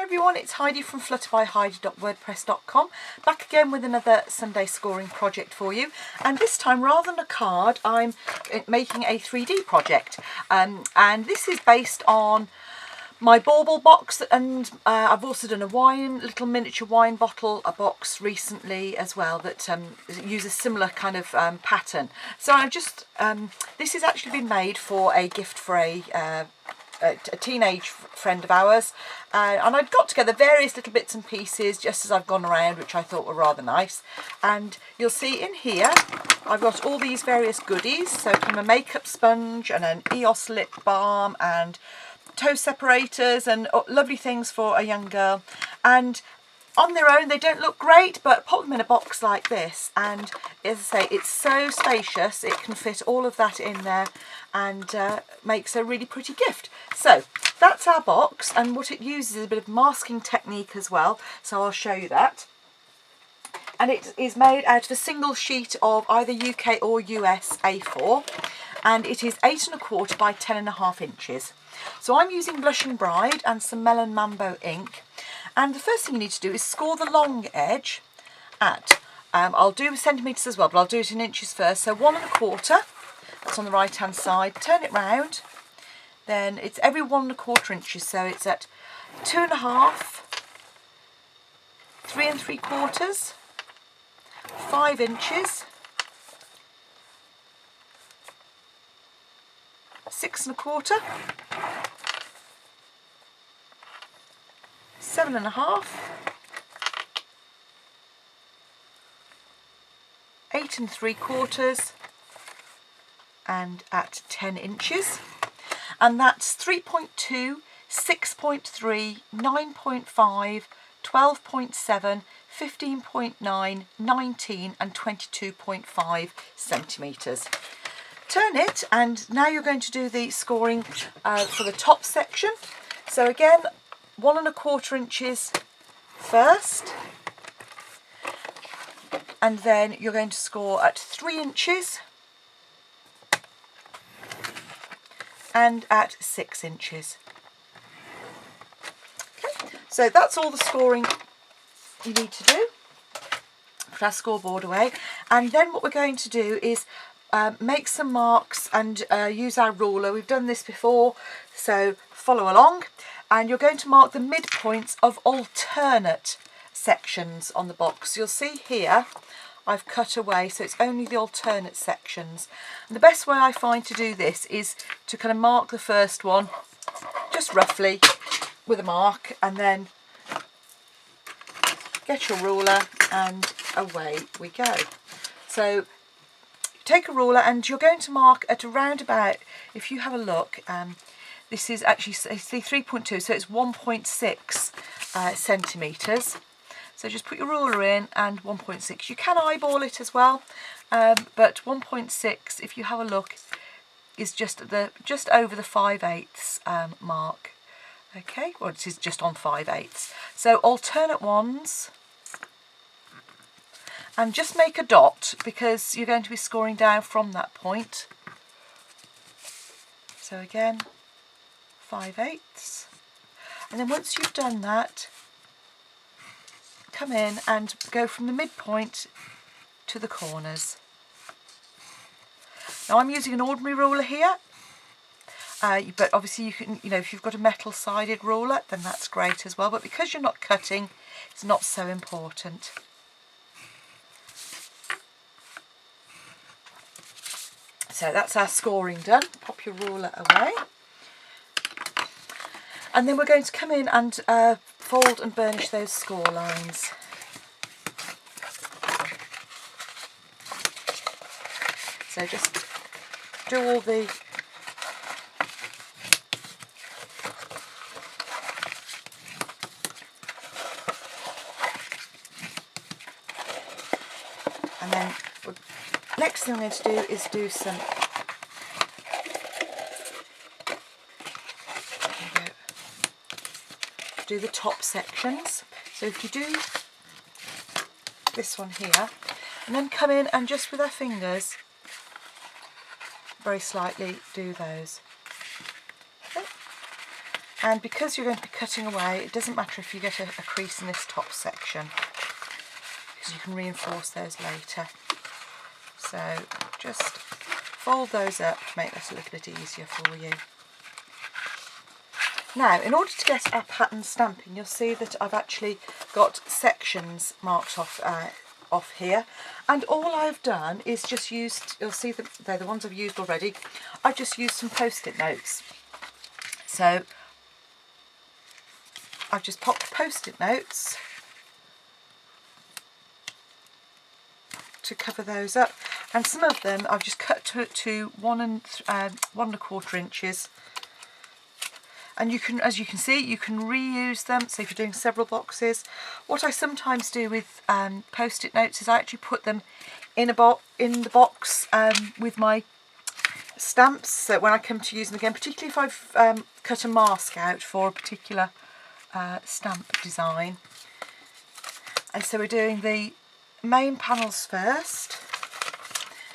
everyone, it's Heidi from flutterbyheidi.wordpress.com, back again with another Sunday scoring project for you, and this time rather than a card I'm making a 3D project, and this is based on my Bauble box, and I've also done a little miniature wine bottle box recently as well that uses similar kind of pattern. So I just this has actually been made for a gift for a teenage friend of ours, and I'd got together various little bits and pieces just as I've gone around, which I thought were rather nice. And you'll see in here I've got all these various goodies, so kind of a makeup sponge and an EOS lip balm and toe separators and lovely things for a young girl. And on their own they don't look great, but pop them in a box like this, and as I say, it's so spacious, it can fit all of that in there and makes a really pretty gift. So that's our box, and what it uses is a bit of masking technique as well, so I'll show you that. And it is made out of a single sheet of either UK or US A4, and it is 8 1/4 by 10.5 inches. So I'm using Blushing Bride and some Melon Mambo ink, and the first thing you need to do is score the long edge at, I'll do centimetres as well, but I'll do it in inches first. So 1 1/4, that's on the right hand side, turn it round, then it's every 1 1/4 inches, so it's at 2 1/2, 3 3/4, 5 inches, 6 1/4, 7 1/2, 8 3/4, and at 10 inches. And that's 3.2, 6.3, 9.5, 12.7, 15.9, 19 and 22.5 centimetres. Turn it, and now you're going to do the scoring for the top section. So again, 1 1/4 inches first, and then you're going to score at 3 inches and at 6 inches. Okay, so that's all the scoring you need to do. Put our scoreboard away, and then what we're going to do is make some marks and use our ruler. We've done this before, so follow along, and you're going to mark the midpoints of alternate sections on the box. You'll see here I've cut away, so it's only the alternate sections. And the best way I find to do this is to kind of mark the first one just roughly with a mark, and then get your ruler and away we go. So take a ruler, and you're going to mark at around about, if you have a look, this is actually 3.2, so it's 1.6 centimetres. So just put your ruler in and 1.6. You can eyeball it as well, but 1.6, if you have a look, is just over the 5/8 mark. Okay, well, it is just on 5/8. So alternate ones, and just make a dot because you're going to be scoring down from that point. So again, 5/8, and then once you've done that, come in and go from the midpoint to the corners. Now I'm using an ordinary ruler here, but obviously you can, if you've got a metal sided ruler, then that's great as well, but because you're not cutting, it's not so important. So that's our scoring done. Pop your ruler away. And then we're going to come in and fold and burnish those score lines. So just do all the and then next thing I'm going to do is do some the top sections. So if you do this one here, and then come in and just with our fingers very slightly do those. Okay. And because you're going to be cutting away, it doesn't matter if you get a crease in this top section, because you can reinforce those later. So just fold those up to make this a little bit easier for you. Now, in order to get our pattern stamping, you'll see that I've actually got sections marked off here, and all I've done is just used, you'll see that they're the ones I've used already, I've just used some post-it notes. So I've just popped post-it notes to cover those up, and some of them I've just cut to 1 1¼ inches. And you can, as you can see, you can reuse them. So if you're doing several boxes, what I sometimes do with post-it notes is I actually put them in the box with my stamps. So when I come to use them again, particularly if I've cut a mask out for a particular stamp design. And so we're doing the main panels first,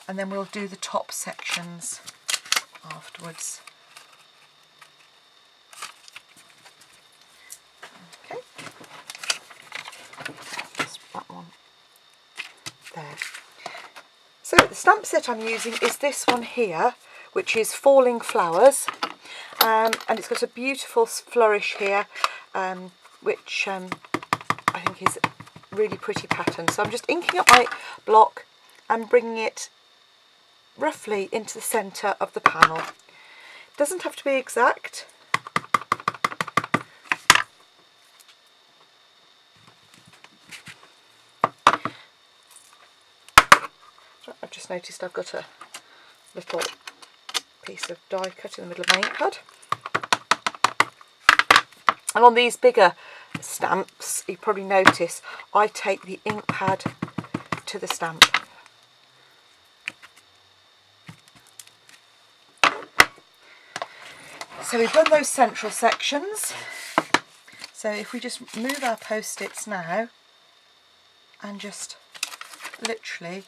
and then we'll do the top sections afterwards. That one there. So the stamp set I'm using is this one here, which is Falling Flowers, and it's got a beautiful flourish here, which I think is a really pretty pattern. So I'm just inking up my block and bringing it roughly into the centre of the panel. It doesn't have to be exact. I've just noticed I've got a little piece of die cut in the middle of my ink pad. And on these bigger stamps, you probably notice I take the ink pad to the stamp. So we've done those central sections. So if we just move our post-its now and just literally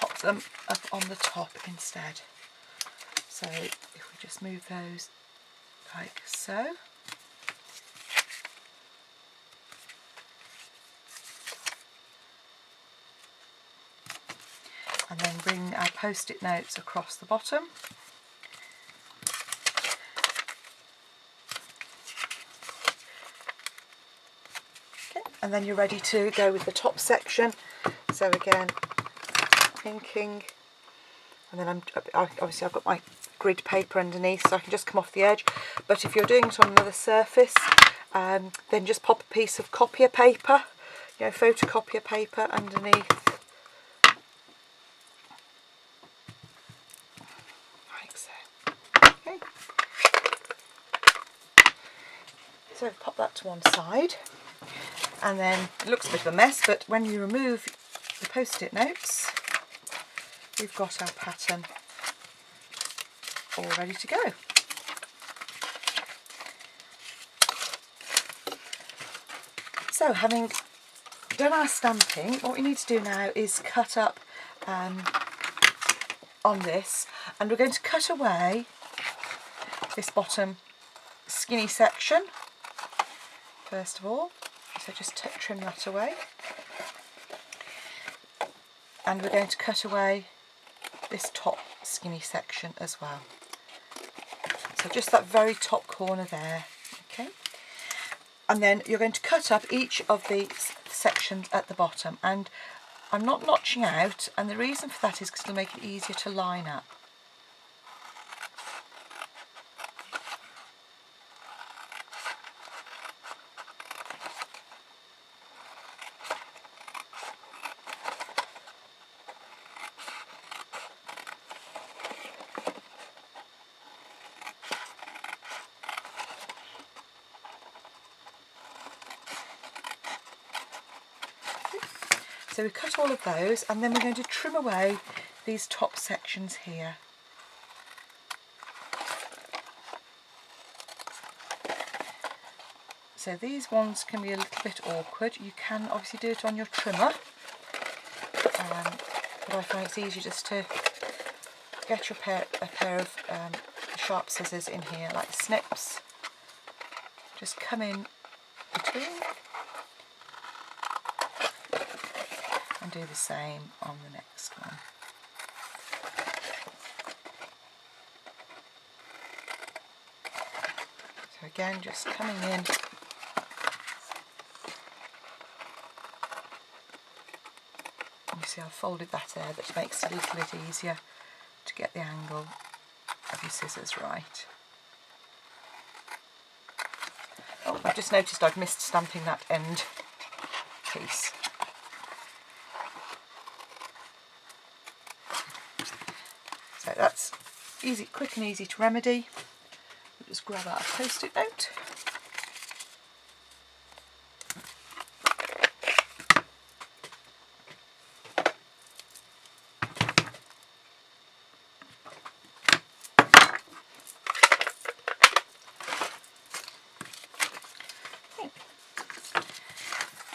pop them up on the top instead. So if we just move those like so. And then bring our post-it notes across the bottom. Okay, and then you're ready to go with the top section. So again, inking, and then obviously I've got my grid paper underneath, so I can just come off the edge. But if you're doing it on another surface, then just pop a piece of copier paper, photocopier paper underneath. Okay. So pop that to one side, and then it looks a bit of a mess, but when you remove the post-it notes, we've got our pattern all ready to go. So having done our stamping, what we need to do now is cut up on this, and we're going to cut away this bottom skinny section first of all. So just trim that away, and we're going to cut away this top skinny section as well. So just that very top corner there, okay? And then you're going to cut up each of the sections at the bottom, and I'm not notching out, and the reason for that is because it'll make it easier to line up. So we cut all of those, and then we're going to trim away these top sections here. So these ones can be a little bit awkward. You can obviously do it on your trimmer, but I find it's easier just to get your a pair of sharp scissors in here, like snips. Just come in between and do the same on the next one. So again, just coming in. You see I've folded that there, that makes it a little bit easier to get the angle of your scissors right. Oh, I've just noticed I've missed stamping that end piece. So that's easy, quick and easy to remedy. We'll just grab out a post-it note.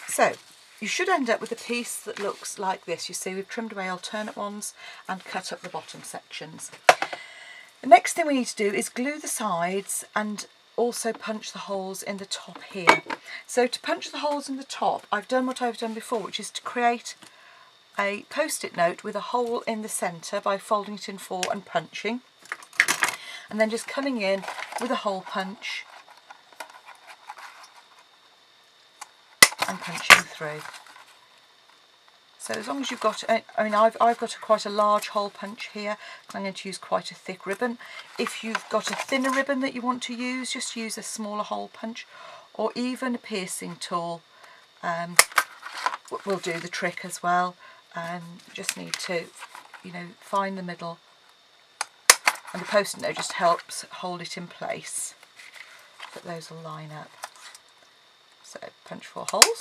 So you should end up with a piece that looks like this. You see we've trimmed away alternate ones and cut up the bottom sections. The next thing we need to do is glue the sides and also punch the holes in the top here. So to punch the holes in the top, I've done what I've done before, which is to create a post-it note with a hole in the centre by folding it in four and punching, and then just coming in with a hole punch and punching through. So as long as you've got, I mean I've got quite a large hole punch here. I'm going to use quite a thick ribbon. If you've got a thinner ribbon that you want to use, just use a smaller hole punch, or even a piercing tool will do the trick as well. Just need to, you know, find the middle, and the post-it note just helps hold it in place, but those will line up. So punch 4 holes,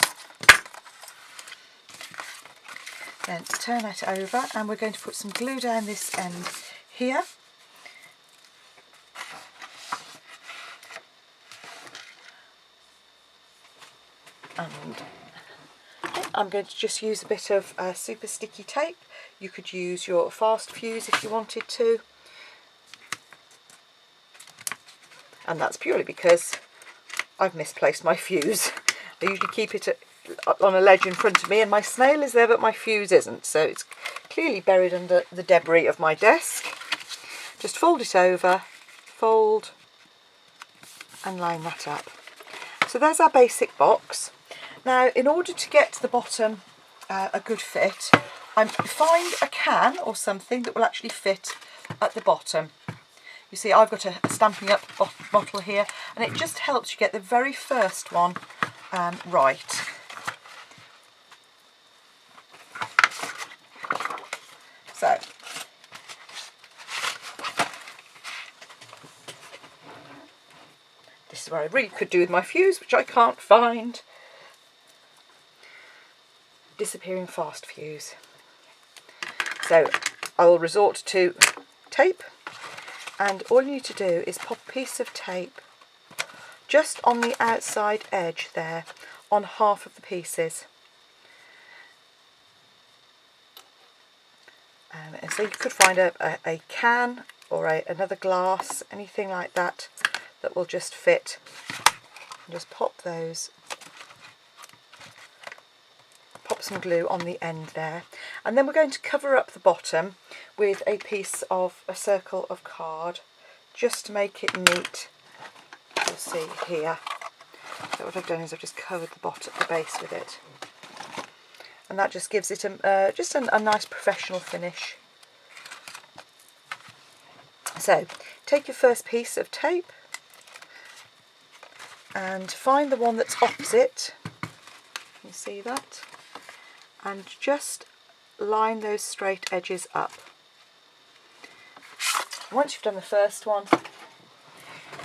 then turn that over, and we're going to put some glue down this end here. And I'm going to just use a bit of super sticky tape. You could use your fast fuse if you wanted to. And that's purely because I've misplaced my fuse. I usually keep it on a ledge in front of me, and my snail is there but my fuse isn't, so it's clearly buried under the debris of my desk. Just fold it over, fold, and line that up. So there's our basic box. Now in order to get to the bottom a good fit, find a can or something that will actually fit at the bottom. You see I've got a Stampin' Up bottle here, and it just helps you get the very first one right. So this is what I really could do with my fuse, which I can't find. Disappearing fast fuse. So I will resort to tape, and all you need to do is pop a piece of tape just on the outside edge there on half of the pieces. And so you could find a can or another glass, anything like that, that will just fit. And just pop those, pop some glue on the end there, and then we're going to cover up the bottom with a piece of a circle of card just to make it neat. You'll see here. So what I've done is I've just covered the base with it, and that just gives it just a nice professional finish. So take your first piece of tape and find the one that's opposite. You see that? And just line those straight edges up. Once you've done the first one,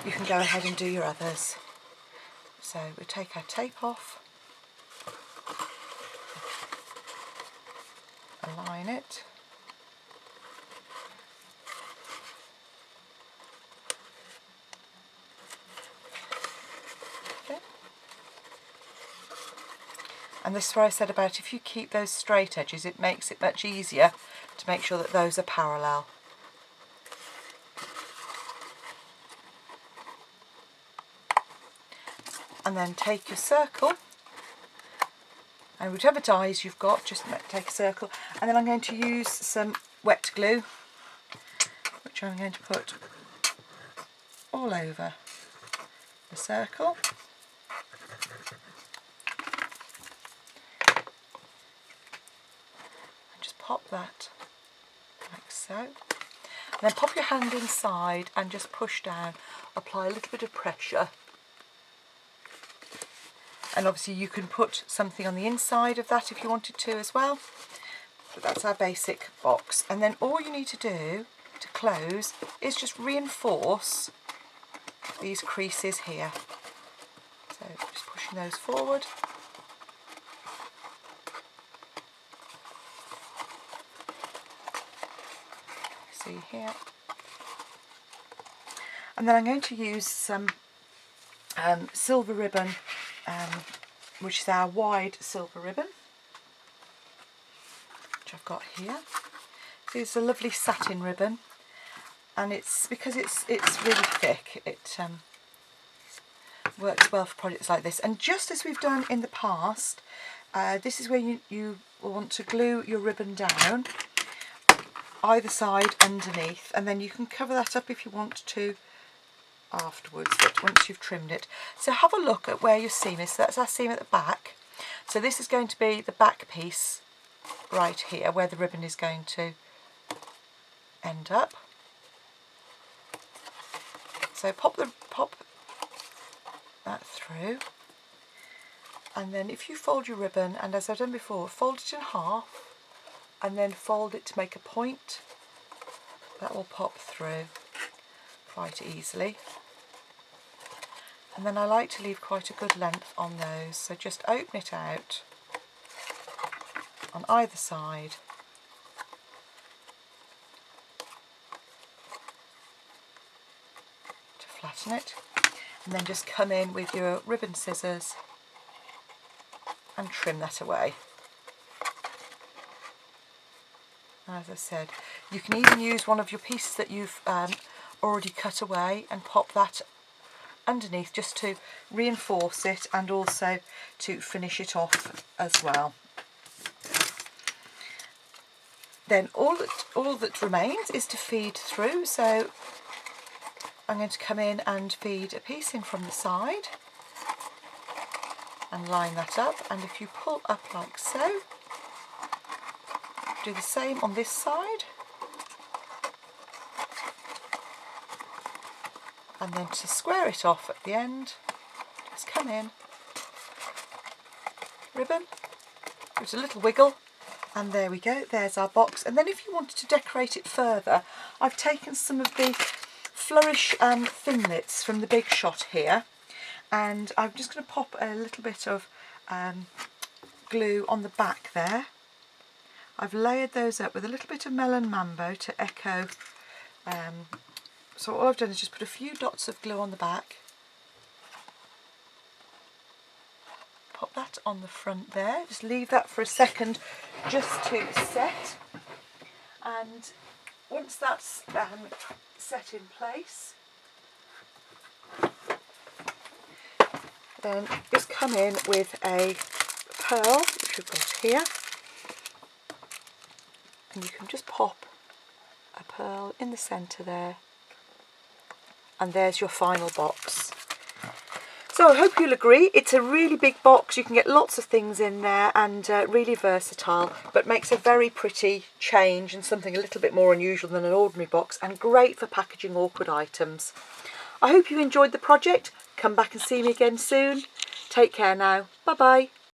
you can go ahead and do your others. So we take our tape off, align it, okay. And this is where I said about if you keep those straight edges, it makes it much easier to make sure that those are parallel. and then take your circle, and whichever dies you've got, just take a circle, and then I'm going to use some wet glue, which I'm going to put all over the circle. And just pop that like so. And then pop your hand inside and just push down, apply a little bit of pressure. And obviously you can put something on the inside of that if you wanted to as well. But that's our basic box. And then all you need to do to close is just reinforce these creases here. So just pushing those forward. See here. And then I'm going to use some silver ribbon, which is our wide silver ribbon, which I've got here. So it's a lovely satin ribbon, and it's because it's really thick, it works well for projects like this. And just as we've done in the past, this is where you will want to glue your ribbon down either side underneath, and then you can cover that up if you want to afterwards, but once you've trimmed it. So have a look at where your seam is. So that's our seam at the back. So this is going to be the back piece right here where the ribbon is going to end up. So pop that through, and then if you fold your ribbon, and as I've done before, fold it in half and then fold it to make a point, that will pop through quite easily. And then I like to leave quite a good length on those, so just open it out on either side. To flatten it, and then just come in with your ribbon scissors and trim that away. As I said, you can even use one of your pieces that you've already cut away and pop that underneath just to reinforce it and also to finish it off as well. Then all that remains is to feed through, so I'm going to come in and feed a piece in from the side and line that up, and if you pull up like so, do the same on this side, and then to square it off at the end, just come in, ribbon, give it a little wiggle, and there we go, there's our box. And then if you wanted to decorate it further, I've taken some of the Flourish thinlits from the Big Shot here, and I'm just going to pop a little bit of glue on the back there. I've layered those up with a little bit of Melon Mambo to echo. So all I've done is just put a few dots of glue on the back. Pop that on the front there. Just leave that for a second just to set. And once that's set in place, then just come in with a pearl, which we've got here. And you can just pop a pearl in the centre there, and there's your final box. So I hope you'll agree, it's a really big box, you can get lots of things in there, and really versatile, but makes a very pretty change and something a little bit more unusual than an ordinary box, and great for packaging awkward items. I hope you enjoyed the project. Come back and see me again soon. Take care now. Bye bye.